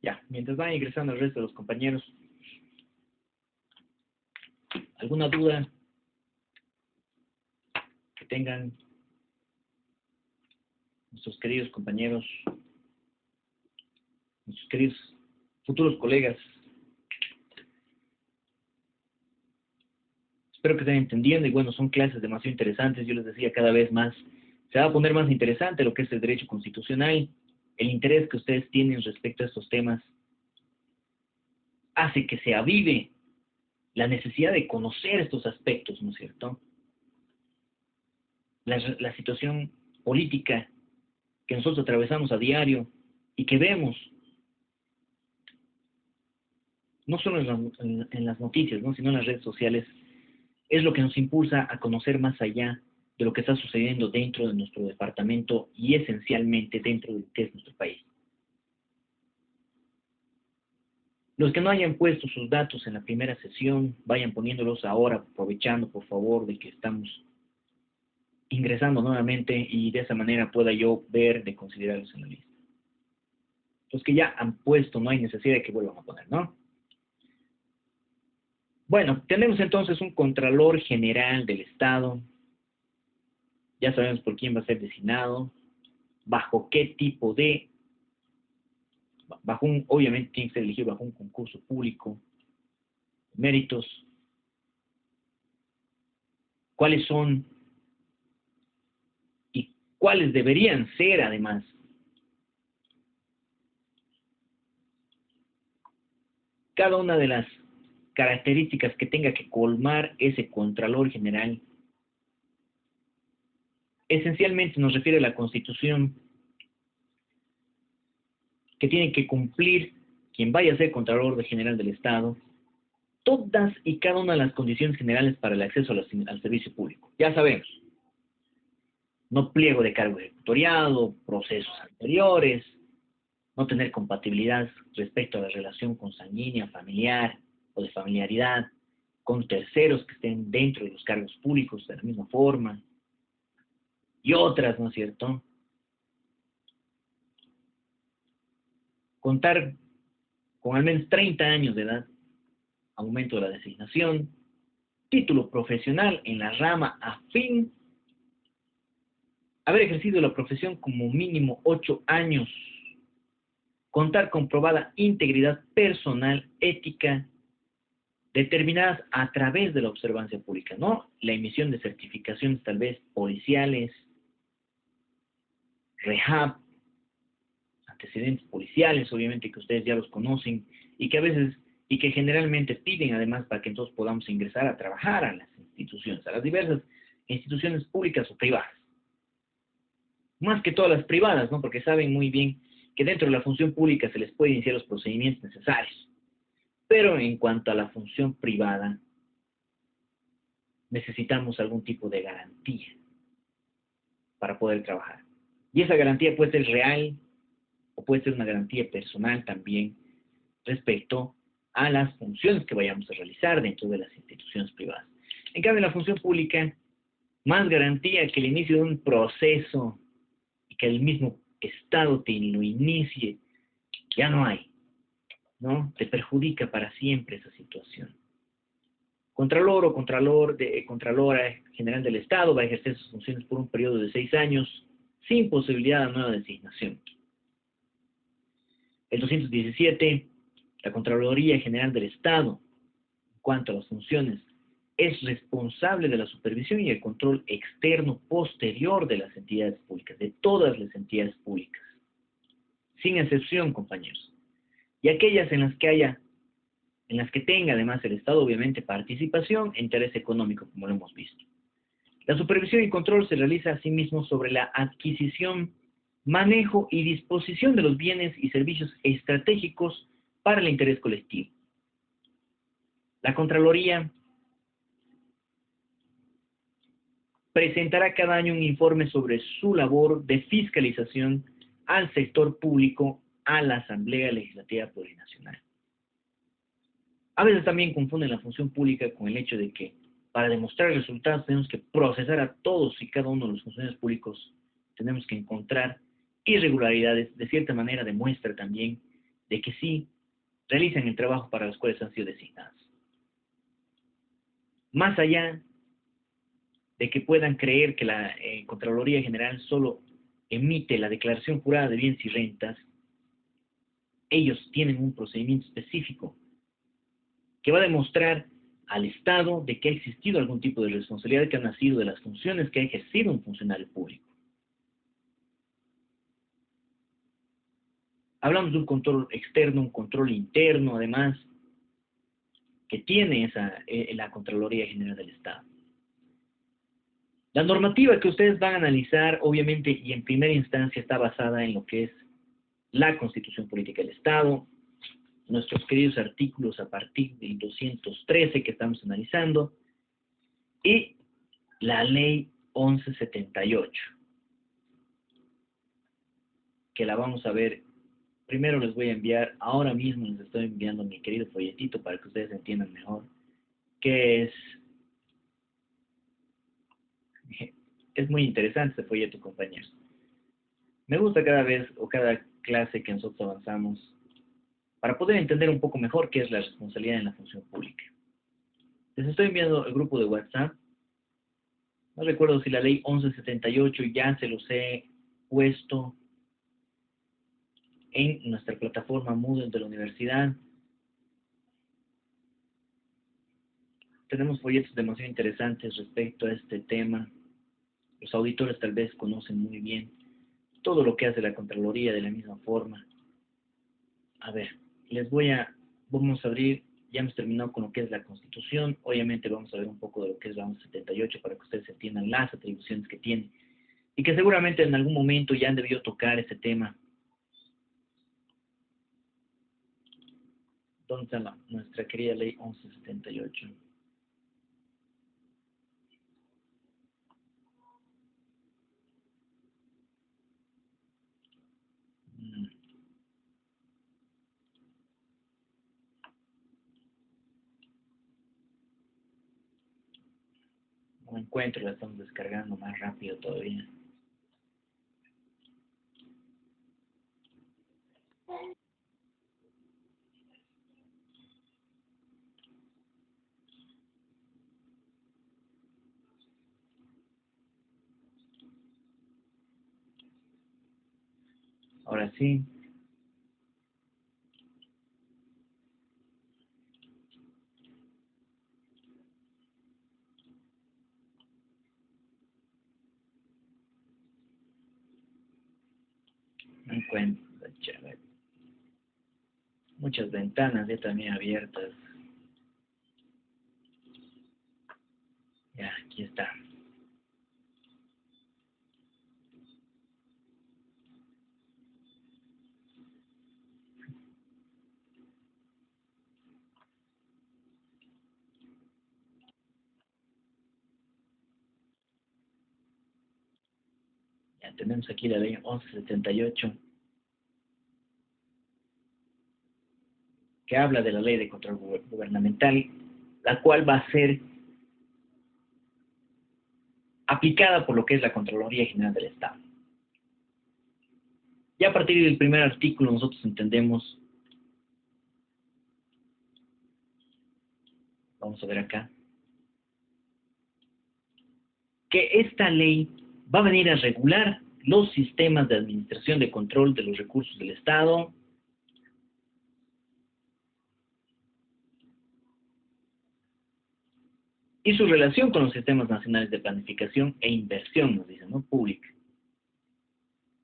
Ya, mientras van ingresando el resto de los compañeros, ¿alguna duda que tengan nuestros queridos compañeros, nuestros queridos futuros colegas? Espero que estén entendiendo y bueno, son clases demasiado interesantes. Yo les decía, cada vez más se va a poner más interesante lo que es el derecho constitucional. El interés que ustedes tienen respecto a estos temas hace que se avive la necesidad de conocer estos aspectos, ¿no es cierto? La situación política que nosotros atravesamos a diario y que vemos, no solo en las noticias, ¿no?, sino en las redes sociales, es lo que nos impulsa a conocer más allá de lo que está sucediendo dentro de nuestro departamento y esencialmente dentro de lo que es nuestro país. Los que no hayan puesto sus datos en la primera sesión, vayan poniéndolos ahora, aprovechando, por favor, de que estamos ingresando nuevamente y de esa manera pueda yo ver de considerarlos en la lista. Los que ya han puesto, no hay necesidad de que vuelvan a poner, ¿no? Bueno, tenemos entonces un Contralor General del Estado. Ya sabemos por quién va a ser designado, bajo qué tipo de, obviamente tiene que ser elegido bajo un concurso público, méritos, cuáles son y cuáles deberían ser además cada una de las características que tenga que colmar ese Contralor General. Esencialmente nos refiere a la Constitución, que tiene que cumplir quien vaya a ser Contralor General del Estado, todas y cada una de las condiciones generales para el acceso al servicio público. Ya sabemos, no pliego de cargo ejecutoriado, procesos anteriores, no tener compatibilidad respecto a la relación consanguínea, familiar o de familiaridad con terceros que estén dentro de los cargos públicos de la misma forma, y otras, ¿no es cierto? Contar con al menos 30 años de edad al momento de la designación, título profesional en la rama afín, haber ejercido la profesión como mínimo 8 años, contar con probada integridad personal, ética, determinadas a través de la observancia pública, ¿no? La emisión de certificaciones tal vez policiales, rehab, antecedentes policiales, obviamente que ustedes ya los conocen, y que a veces, y que generalmente piden además para que nosotros podamos ingresar a trabajar a las instituciones, a las diversas instituciones públicas o privadas. Más que todas las privadas, ¿no? Porque saben muy bien que dentro de la función pública se les puede iniciar los procedimientos necesarios. Pero en cuanto a la función privada, necesitamos algún tipo de garantía para poder trabajar. Y esa garantía puede ser real o puede ser una garantía personal también respecto a las funciones que vayamos a realizar dentro de las instituciones privadas. En cambio, en la función pública, más garantía que el inicio de un proceso y que el mismo Estado te lo inicie, ya no hay, ¿no? Te perjudica para siempre esa situación. Contralor o Contralora General del Estado va a ejercer sus funciones por un periodo de 6 años sin posibilidad de nueva designación. El 217, la Contraloría General del Estado, en cuanto a las funciones, es responsable de la supervisión y el control externo posterior de las entidades públicas, de todas las entidades públicas, sin excepción, compañeros. Y aquellas en las que tenga además el Estado, obviamente, participación e interés económico, como lo hemos visto. La supervisión y control se realiza asimismo sobre la adquisición, manejo y disposición de los bienes y servicios estratégicos para el interés colectivo. La Contraloría presentará cada año un informe sobre su labor de fiscalización al sector público a la Asamblea Legislativa Plurinacional. A veces también confunden la función pública con el hecho de que para demostrar resultados tenemos que procesar a todos y cada uno de los funcionarios públicos, tenemos que encontrar irregularidades. De cierta manera demuestra también de que sí realizan el trabajo para los cuales han sido designados. Más allá de que puedan creer que la Contraloría General solo emite la declaración jurada de bienes y rentas, ellos tienen un procedimiento específico que va a demostrar al Estado de que ha existido algún tipo de responsabilidad que ha nacido de las funciones que ha ejercido un funcionario público. Hablamos de un control externo, un control interno, además, que tiene la Contraloría General del Estado. La normativa que ustedes van a analizar, obviamente, y en primera instancia está basada en lo que es la Constitución Política del Estado, nuestros queridos artículos a partir del 213 que estamos analizando, y la Ley 1178, que la vamos a ver. Primero les voy a enviar, ahora mismo les estoy enviando mi querido folletito para que ustedes entiendan mejor qué es. Es muy interesante este folleto, compañeros. Me gusta cada vez o cada clase que nosotros avanzamos para poder entender un poco mejor qué es la responsabilidad en la función pública. Les estoy enviando el grupo de WhatsApp. No recuerdo si la ley 1178 ya se los he puesto en nuestra plataforma Moodle de la universidad. Tenemos folletos demasiado interesantes respecto a este tema. Los auditores tal vez conocen muy bien todo lo que hace la Contraloría de la misma forma. A ver, vamos a abrir, ya hemos terminado con lo que es la Constitución. Obviamente vamos a ver un poco de lo que es la 1178 para que ustedes entiendan las atribuciones que tiene y que seguramente en algún momento ya han debido tocar ese tema. ¿Dónde está nuestra querida ley 1178? No encuentro, la estamos descargando más rápido todavía. Ahora sí. No encuentro. Chévere. Muchas ventanas ya también abiertas. Ya, aquí está. Ya tenemos aquí la ley 1178, que habla de la ley de control gubernamental, la cual va a ser aplicada por lo que es la Contraloría General del Estado. Ya a partir del primer artículo nosotros entendemos, vamos a ver acá, que esta ley va a venir a regular los sistemas de administración de control de los recursos del Estado, y su relación con los sistemas nacionales de planificación e inversión, nos dicen, ¿no? Pública.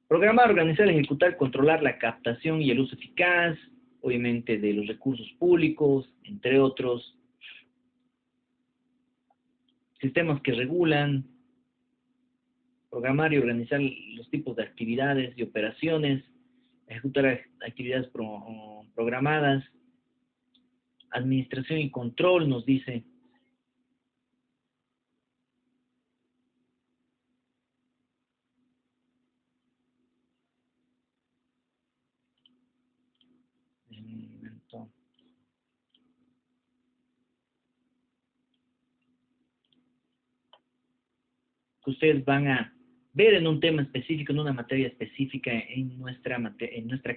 Programar, organizar, ejecutar, controlar la captación y el uso eficaz, obviamente, de los recursos públicos, entre otros. Sistemas que regulan, programar y organizar los tipos de actividades y operaciones, ejecutar actividades programadas, administración y control, nos dice. Un momento. Que ustedes van a ver en un tema específico, en una materia específica en nuestra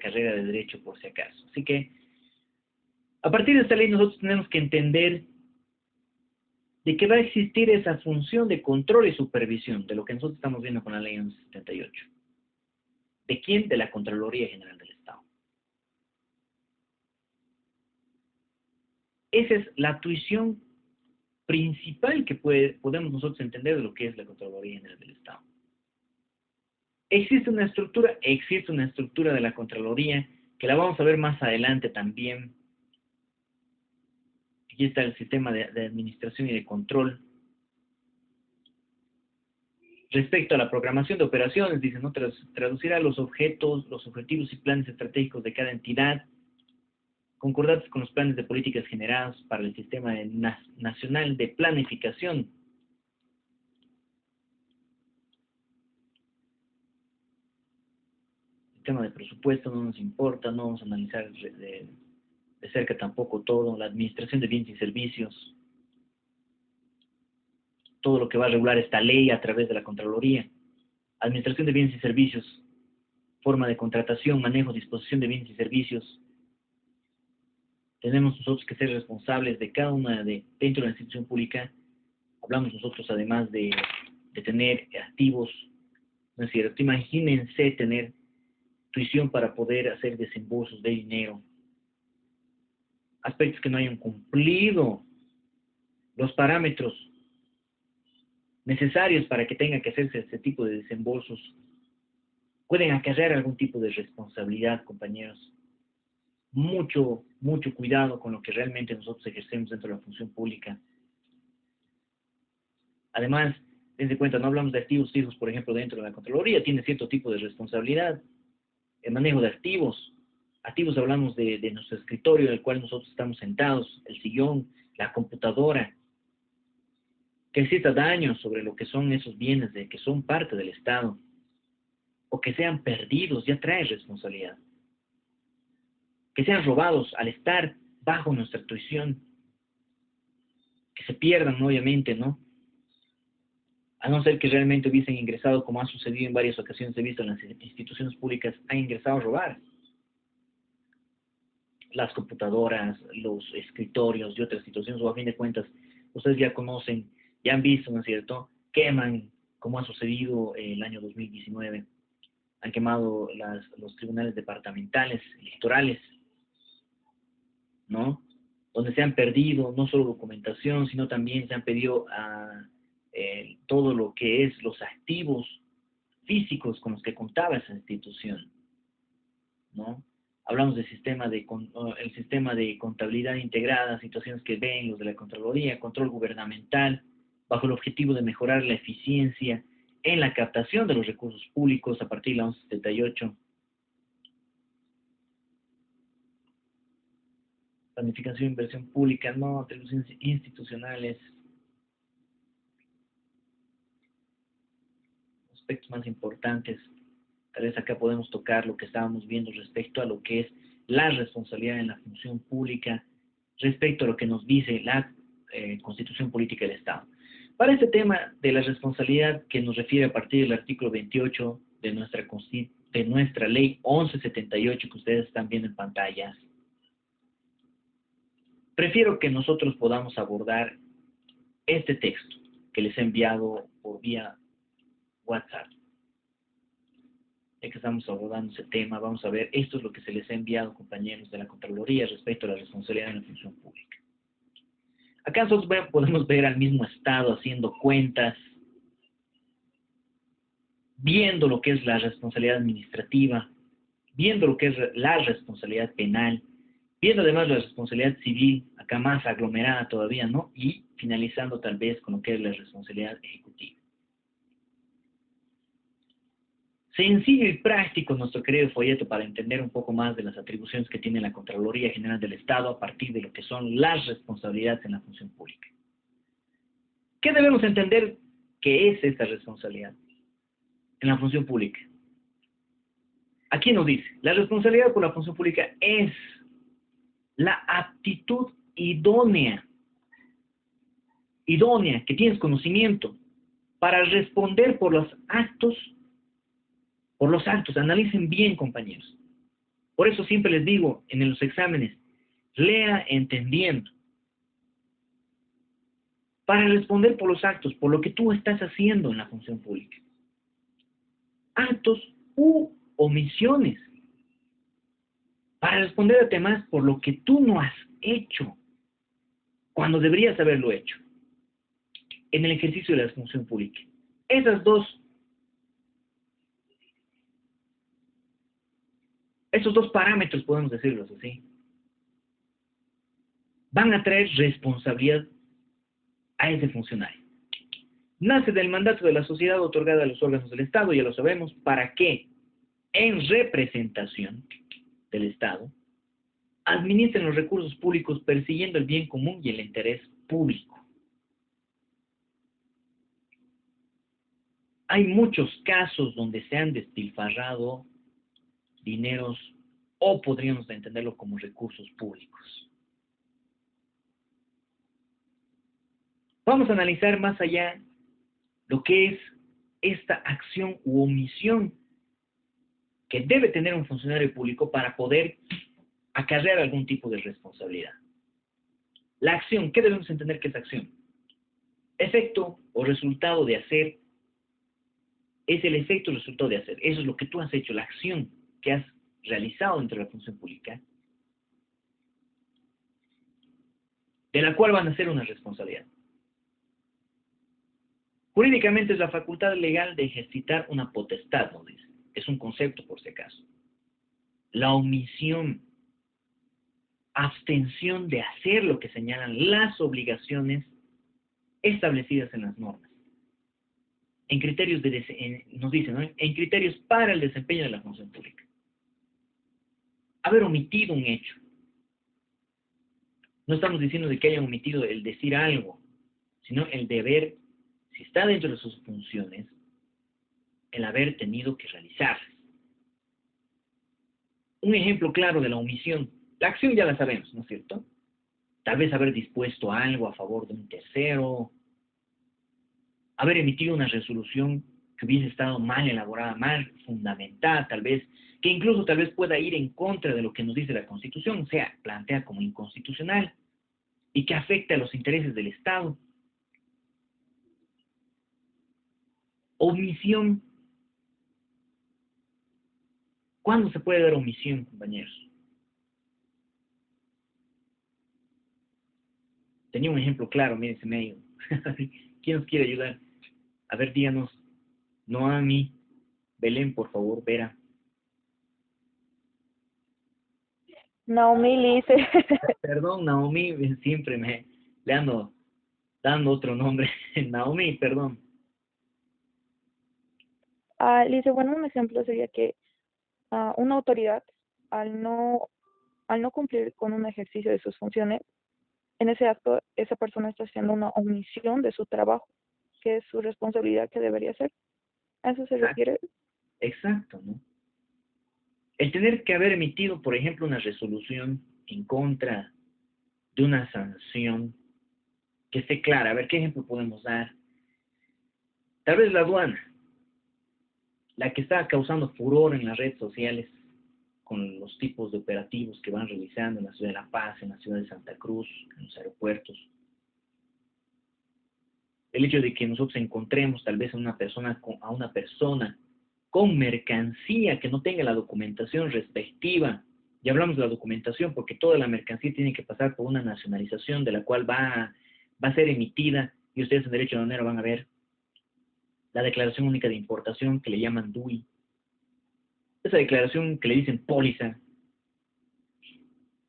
carrera de Derecho, por si acaso. Así que, a partir de esta ley, nosotros tenemos que entender de que va a existir esa función de control y supervisión, de lo que nosotros estamos viendo con la ley 1178. ¿De quién? De la Contraloría General del Estado. Esa es la tuición principal que podemos nosotros entender de lo que es la Contraloría General del Estado. Existe una estructura de la Contraloría, que la vamos a ver más adelante también. Aquí está el sistema de administración y de control. Respecto a la programación de operaciones, dice, ¿no? Traducirá los objetos, los objetivos y planes estratégicos de cada entidad, concordantes con los planes de políticas generados para el Sistema Nacional de Planificación. El tema de presupuesto no nos importa, no vamos a analizar de cerca tampoco todo. La administración de bienes y servicios, todo lo que va a regular esta ley a través de la Contraloría. Administración de bienes y servicios, forma de contratación, manejo, disposición de bienes y servicios. Tenemos nosotros que ser responsables de cada una dentro de la institución pública. Hablamos nosotros además de tener activos, ¿no es cierto? Imagínense tener tuición para poder hacer desembolsos de dinero. Aspectos que no hayan cumplido los parámetros necesarios para que tenga que hacerse este tipo de desembolsos pueden acarrear algún tipo de responsabilidad, compañeros. Mucho cuidado con lo que realmente nosotros ejercemos dentro de la función pública. Además, dense cuenta, no hablamos de activos fijos, por ejemplo, dentro de la Contraloría, tiene cierto tipo de responsabilidad. El manejo de activos. Activos hablamos de nuestro escritorio, en el cual nosotros estamos sentados, el sillón, la computadora. Que exista daño sobre lo que son esos bienes que son parte del Estado, o que sean perdidos, ya trae responsabilidad. Que sean robados al estar bajo nuestra tuición, que se pierdan, obviamente, ¿no? A no ser que realmente hubiesen ingresado, como ha sucedido en varias ocasiones, he visto en las instituciones públicas, han ingresado a robar. Las computadoras, los escritorios y otras situaciones, o a fin de cuentas, ustedes ya conocen, ya han visto, ¿no es cierto?, queman, como ha sucedido el año 2019, han quemado los tribunales departamentales, electorales, ¿no?, donde se han perdido no solo documentación, sino también se han perdido todo lo que es los activos físicos con los que contaba esa institución, ¿no? Hablamos del el sistema de contabilidad integrada, situaciones que ven los de la Contraloría, control gubernamental, bajo el objetivo de mejorar la eficiencia en la captación de los recursos públicos a partir de la 1178. Planificación de inversión pública, no, de los institucionales. Aspectos más importantes, tal vez acá podemos tocar lo que estábamos viendo respecto a lo que es la responsabilidad en la función pública, respecto a lo que nos dice la Constitución Política del Estado. Para este tema de la responsabilidad que nos refiere a partir del artículo 28 de nuestra ley 1178 que ustedes están viendo en pantallas, prefiero que nosotros podamos abordar este texto que les he enviado por vía WhatsApp. Ya que estamos abordando ese tema, vamos a ver, esto es lo que se les ha enviado, compañeros de la Contraloría, respecto a la responsabilidad en la función pública. Acá nosotros podemos ver al mismo Estado haciendo cuentas, viendo lo que es la responsabilidad administrativa, viendo lo que es la responsabilidad penal, viendo además la responsabilidad civil, acá más aglomerada todavía, ¿no? Y finalizando tal vez con lo que es la responsabilidad ejecutiva. sencillo y práctico nuestro querido folleto para entender un poco más de las atribuciones que tiene la Contraloría General del Estado a partir de lo que son las responsabilidades en la función pública. ¿Qué debemos entender que es esta responsabilidad en la función pública? Aquí nos dice, la responsabilidad por la función pública es la aptitud idónea, que tienes conocimiento para responder por los actos, analicen bien, compañeros. Por eso siempre les digo en los exámenes, lea entendiendo. Para responder por los actos, por lo que tú estás haciendo en la función pública. Actos u omisiones. Para responder además por lo que tú no has hecho, cuando deberías haberlo hecho, en el ejercicio de la función pública. Esos dos parámetros, podemos decirlos así, van a traer responsabilidad a ese funcionario. Nace del mandato de la sociedad otorgada a los órganos del Estado, ya lo sabemos, para que, en representación del Estado, administren los recursos públicos persiguiendo el bien común y el interés público. Hay muchos casos donde se han despilfarrado dineros, o podríamos entenderlo como recursos públicos. Vamos a analizar más allá lo que es esta acción u omisión que debe tener un funcionario público para poder acarrear algún tipo de responsabilidad. La acción, ¿qué debemos entender que es acción? Efecto o resultado de hacer, es el efecto o resultado de hacer. Eso es lo que tú has hecho, la acción que has realizado dentro de la función pública, de la cual van a ser una responsabilidad. Jurídicamente es la facultad legal de ejercitar una potestad, nos dice. Es un concepto por si acaso. La omisión, abstención de hacer lo que señalan las obligaciones establecidas en las normas. En criterios nos dicen, ¿no? En criterios para el desempeño de la función pública. Haber omitido un hecho. No estamos diciendo de que hayan omitido el decir algo, sino el deber, si está dentro de sus funciones, el haber tenido que realizarlas. Un ejemplo claro de la omisión. La acción ya la sabemos, ¿no es cierto? Tal vez haber dispuesto algo a favor de un tercero, haber emitido una resolución que hubiese estado mal elaborada, mal fundamentada, tal vez, que incluso tal vez pueda ir en contra de lo que nos dice la Constitución, o sea, plantea como inconstitucional, y que afecte a los intereses del Estado. Omisión. ¿Cuándo se puede dar omisión, compañeros? Tenía un ejemplo claro, miren, se me ha ido. ¿Quién nos quiere ayudar? A ver, díganos. Noami, Belén, por favor, Vera. Naomi Lice. Perdón, Naomi, siempre le ando dando otro nombre. Naomi, perdón. Lice, bueno, un ejemplo sería que una autoridad, al no cumplir con un ejercicio de sus funciones, en ese acto, esa persona está haciendo una omisión de su trabajo, que es su responsabilidad que debería hacer. ¿A eso se refiere? Exacto, ¿no? El tener que haber emitido, por ejemplo, una resolución en contra de una sanción que esté clara. A ver, ¿qué ejemplo podemos dar? Tal vez la aduana, la que está causando furor en las redes sociales con los tipos de operativos que van realizando en la ciudad de La Paz, en la ciudad de Santa Cruz, en los aeropuertos. El hecho de que nosotros encontremos tal vez a una persona con mercancía que no tenga la documentación respectiva. Y hablamos de la documentación porque toda la mercancía tiene que pasar por una nacionalización de la cual va a ser emitida, y ustedes en Derecho Aduanero van a ver la Declaración Única de Importación, que le llaman DUI. Esa declaración que le dicen póliza,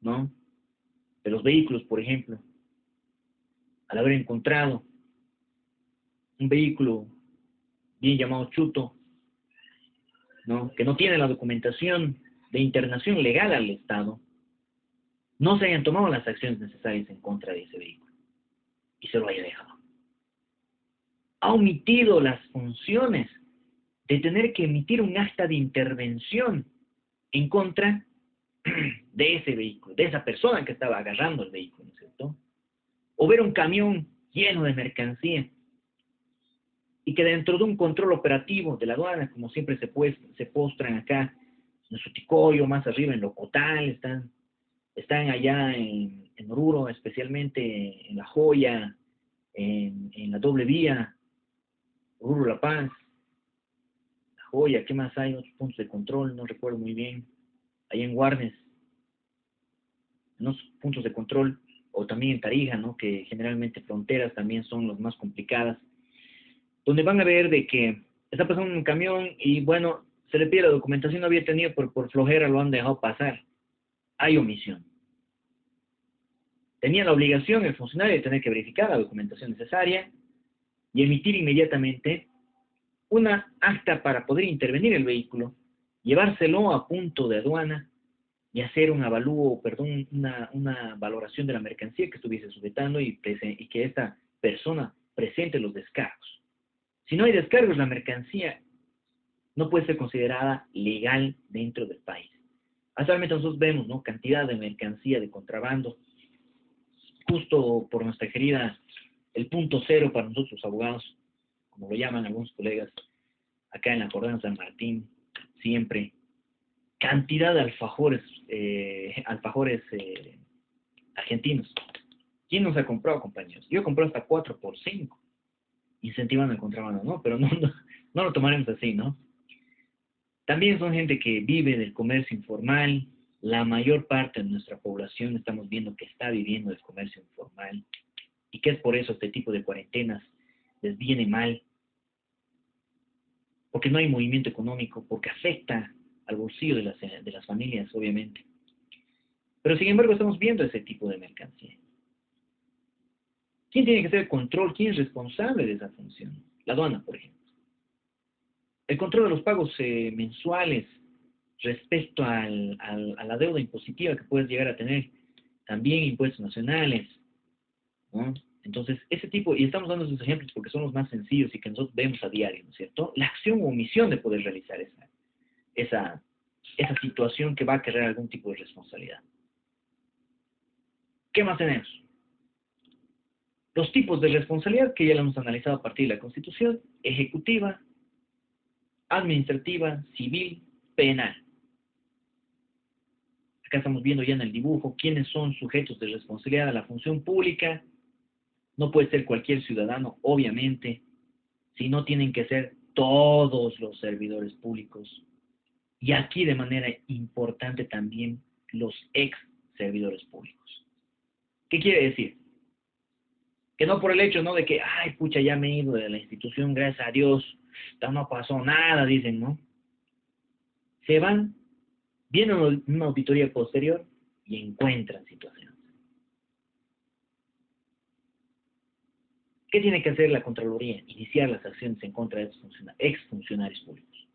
¿no? De los vehículos, por ejemplo. Al haber encontrado un vehículo bien llamado chuto, ¿no? Que no tiene la documentación de internación legal al Estado, no se hayan tomado las acciones necesarias en contra de ese vehículo y se lo haya dejado. Ha omitido las funciones de tener que emitir un acta de intervención en contra de ese vehículo, de esa persona que estaba agarrando el vehículo, ¿no es cierto? O ver un camión lleno de mercancía y que dentro de un control operativo de la aduana, como siempre se postran acá en Suticoyo, más arriba en Locotal, están allá en Oruro, especialmente en La Joya, en la doble vía, Oruro La Paz, La Joya, ¿qué más hay? Otros puntos de control, no recuerdo muy bien, allá en Guarnes, en otros puntos de control, o también en Tarija, ¿no? Que generalmente fronteras también son las más complicadas, donde van a ver de que está pasando un camión y bueno, se le pide la documentación, no había tenido por flojera, lo han dejado pasar. Hay omisión. Tenía la obligación el funcionario de tener que verificar la documentación necesaria y emitir inmediatamente una acta para poder intervenir el vehículo, llevárselo a punto de aduana y hacer un avalúo, perdón, una valoración de la mercancía que estuviese sujetando y que esta persona presente los descargos. Si no hay descargos, la mercancía no puede ser considerada legal dentro del país. Actualmente nosotros vemos, ¿no?, cantidad de mercancía de contrabando, justo por nuestra querida, el punto cero para nosotros los abogados, como lo llaman algunos colegas, acá en la Cordón San Martín, siempre, cantidad de alfajores, argentinos. ¿Quién nos ha comprado, compañeros? Yo he comprado hasta 4 por 5, incentivando el contrabando, ¿no? Pero no lo tomaremos así, ¿no? También son gente que vive del comercio informal. La mayor parte de nuestra población estamos viendo que está viviendo del comercio informal y que es por eso este tipo de cuarentenas les viene mal, porque no hay movimiento económico, porque afecta al bolsillo de las familias, obviamente. Pero sin embargo estamos viendo ese tipo de mercancía. ¿Quién tiene que hacer el control? ¿Quién es responsable de esa función? La aduana, por ejemplo. El control de los pagos mensuales respecto a la deuda impositiva que puedes llegar a tener, también impuestos nacionales, ¿no? Entonces, ese tipo, y estamos dando esos ejemplos porque son los más sencillos y que nosotros vemos a diario, ¿no es cierto? La acción o omisión de poder realizar esa situación que va a crear algún tipo de responsabilidad. ¿Qué más tenemos? Los tipos de responsabilidad que ya lo hemos analizado a partir de la Constitución: ejecutiva, administrativa, civil, penal. Acá estamos viendo ya en el dibujo quiénes son sujetos de responsabilidad a la función pública. No puede ser cualquier ciudadano, obviamente, sino tienen que ser todos los servidores públicos. Y aquí de manera importante también los ex servidores públicos. ¿Qué quiere decir? Que no por el hecho, ¿no?, de que, ay, pucha, ya me he ido de la institución, gracias a Dios, no pasó nada, dicen, ¿no? Se van, vienen una auditoría posterior y encuentran situaciones. ¿Qué tiene que hacer la Contraloría? Iniciar las acciones en contra de esos exfuncionarios públicos.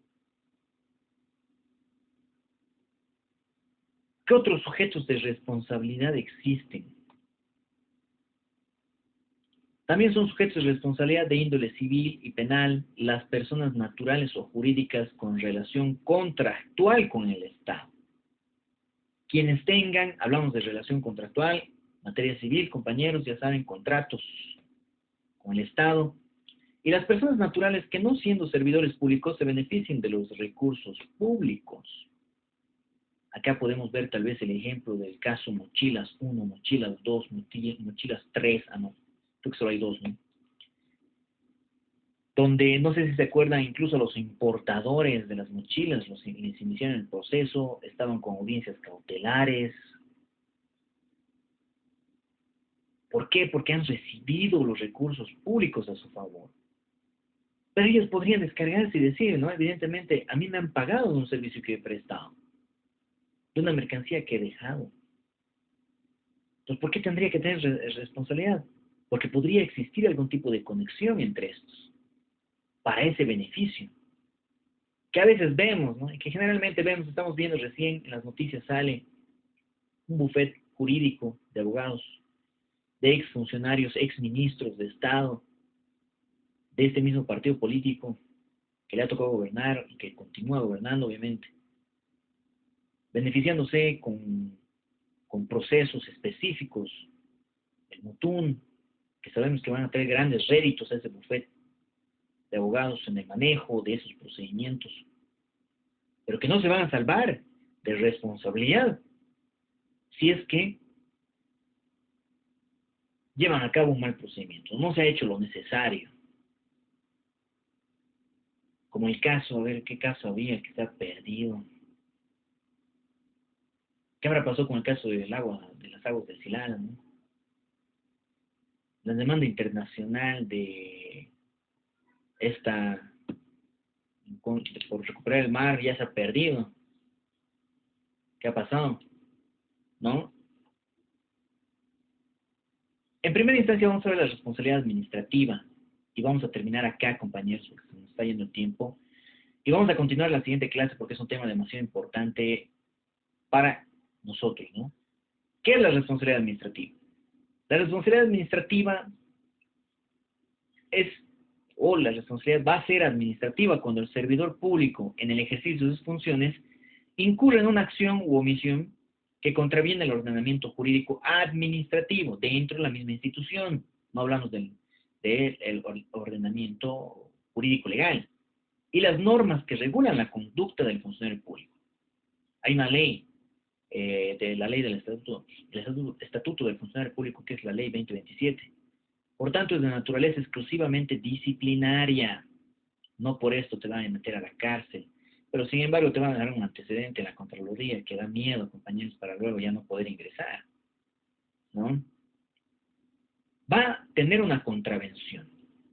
¿Qué otros sujetos de responsabilidad existen? También son sujetos de responsabilidad de índole civil y penal las personas naturales o jurídicas con relación contractual con el Estado. Quienes tengan, hablamos de relación contractual, materia civil, compañeros, ya saben, contratos con el Estado. Y las personas naturales que no siendo servidores públicos se beneficien de los recursos públicos. Acá podemos ver tal vez el ejemplo del caso Mochilas 1, Mochilas 2, Mochilas 3, no, creo que solo hay 2, ¿no? Donde, no sé si se acuerdan, incluso los les iniciaron el proceso, estaban con audiencias cautelares. ¿Por qué? Porque han recibido los recursos públicos a su favor. Pero ellos podrían descargarse y decir, ¿no? Evidentemente, a mí me han pagado de un servicio que he prestado, de una mercancía que he dejado. Entonces, ¿por qué tendría que tener responsabilidad? Porque podría existir algún tipo de conexión entre estos, para ese beneficio. que a veces vemos, ¿no? Y que generalmente vemos, estamos viendo recién en las noticias, sale un bufete jurídico de abogados, de exfuncionarios, exministros de Estado, de este mismo partido político que le ha tocado gobernar y que continúa gobernando, obviamente, beneficiándose con procesos específicos, el Mutún, que sabemos que van a traer grandes réditos a ese bufete de abogados en el manejo de esos procedimientos, pero que no se van a salvar de responsabilidad si es que llevan a cabo un mal procedimiento, no se ha hecho lo necesario. Como el caso, a ver, ¿qué caso había que está perdido? ¿Qué habrá pasado con el caso del agua, de las aguas del Silala, ¿no? La demanda internacional de esta, por recuperar el mar, ya se ha perdido. ¿Qué ha pasado? ¿No? En primera instancia vamos a ver la responsabilidad administrativa y vamos a terminar acá, compañeros, porque se nos está yendo el tiempo. Y vamos a continuar la siguiente clase porque es un tema demasiado importante para nosotros, ¿no? ¿Qué es la responsabilidad administrativa? La responsabilidad administrativa la responsabilidad va a ser administrativa cuando el servidor público, en el ejercicio de sus funciones, incurre en una acción u omisión que contraviene el ordenamiento jurídico administrativo dentro de la misma institución. No hablamos del ordenamiento jurídico legal. Y las normas que regulan la conducta del funcionario público. Hay una ley, de la ley del estatuto del funcionario público, que es la ley 2027. Por tanto, es de naturaleza exclusivamente disciplinaria. No por esto te van a meter a la cárcel, pero sin embargo te van a dar un antecedente en la Contraloría que da miedo, compañeros, para luego ya no poder ingresar, ¿no? Va a tener una contravención.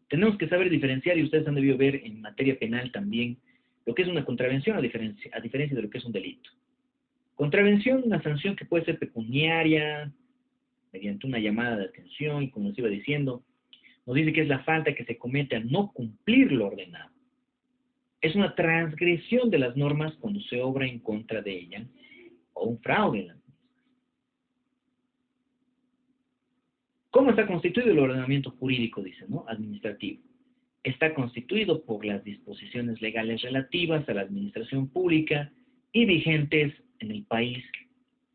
Tenemos que saber diferenciar, y ustedes han debido ver en materia penal también, lo que es una contravención a diferencia de lo que es un delito. Contravención, una sanción que puede ser pecuniaria, mediante una llamada de atención, y como les iba diciendo, nos dice que es la falta que se comete al no cumplir lo ordenado. Es una transgresión de las normas cuando se obra en contra de ella, o un fraude en las mismas. ¿Cómo está constituido el ordenamiento jurídico? Dice, ¿no? Administrativo. Está constituido por las disposiciones legales relativas a la administración pública y vigentes en el país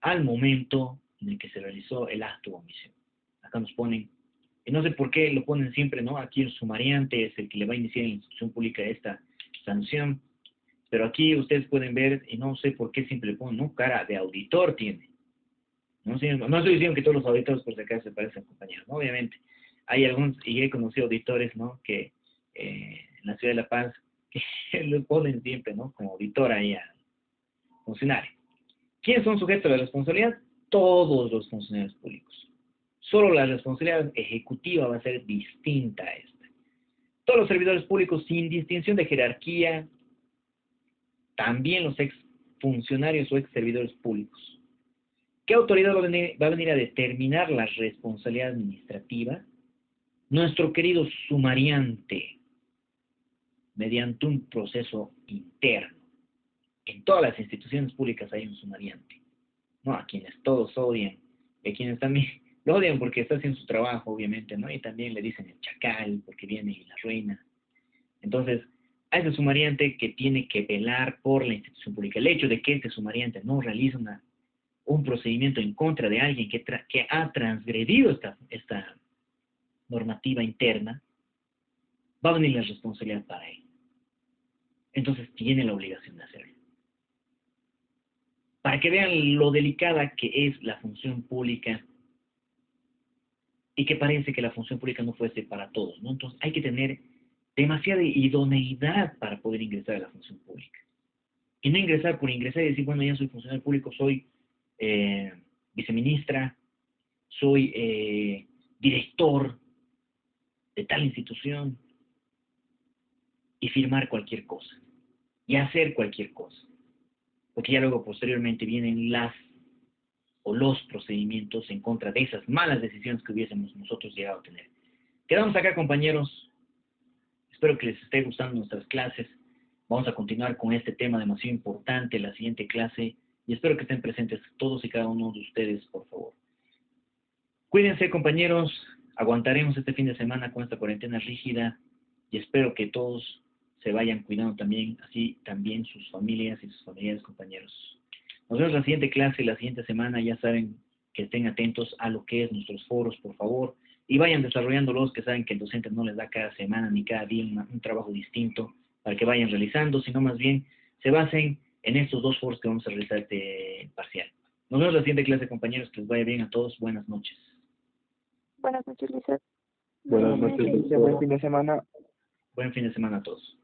al momento en el que se realizó el acto o omisión. Acá nos ponen, y no sé por qué lo ponen siempre, ¿no? Aquí el sumariante es el que le va a iniciar en la institución pública esta sanción, pero aquí ustedes pueden ver, y no sé por qué siempre le ponen, ¿no? Cara de auditor tiene. No estoy diciendo que todos los auditores por si acaso se parecen, compañeros, ¿no? Obviamente. Hay algunos, y he conocido auditores, ¿no? Que en la ciudad de La Paz, que lo ponen siempre, ¿no? Como auditor ahí al funcionario. ¿Quiénes son sujetos a la responsabilidad? Todos los funcionarios públicos. Solo la responsabilidad ejecutiva va a ser distinta a esta. Todos los servidores públicos, sin distinción de jerarquía, también los exfuncionarios o exservidores públicos. ¿Qué autoridad va a venir a determinar la responsabilidad administrativa? Nuestro querido sumariante, mediante un proceso interno. En todas las instituciones públicas hay un sumariante, ¿no? A quienes todos odian, y a quienes también lo odian porque está haciendo su trabajo, obviamente, ¿no? Y también le dicen el chacal, porque viene la reina. Entonces, a ese sumariante que tiene que velar por la institución pública. El hecho de que este sumariante no realiza un procedimiento en contra de alguien que ha transgredido esta normativa interna, va a venir la responsabilidad para él. Entonces, tiene la obligación de hacerlo. Para que vean lo delicada que es la función pública y que parece que la función pública no fuese para todos, ¿no? Entonces hay que tener demasiada idoneidad para poder ingresar a la función pública. Y no ingresar por ingresar y decir, bueno, ya soy funcionario público, soy viceministra, soy director de tal institución, y firmar cualquier cosa, y hacer cualquier cosa. Porque ya luego posteriormente vienen los procedimientos en contra de esas malas decisiones que hubiésemos nosotros llegado a tener. Quedamos acá, compañeros. Espero que les esté gustando nuestras clases. Vamos a continuar con este tema demasiado importante en la siguiente clase y espero que estén presentes todos y cada uno de ustedes, por favor. Cuídense, compañeros. Aguantaremos este fin de semana con esta cuarentena rígida y espero que todos se vayan cuidando también, así también sus familias y sus familiares, compañeros. Nos vemos en la siguiente clase, la siguiente semana. Ya saben que estén atentos a lo que es nuestros foros, por favor, y vayan desarrollándolos, que saben que el docente no les da cada semana ni cada día un trabajo distinto para que vayan realizando, sino más bien se basen en estos 2 foros que vamos a realizar este parcial. Nos vemos en la siguiente clase, compañeros. Que les vaya bien a todos. Buenas noches. Buenas noches, Lizeth. Buenas noches, noches. buen fin de semana. Buen fin de semana a todos.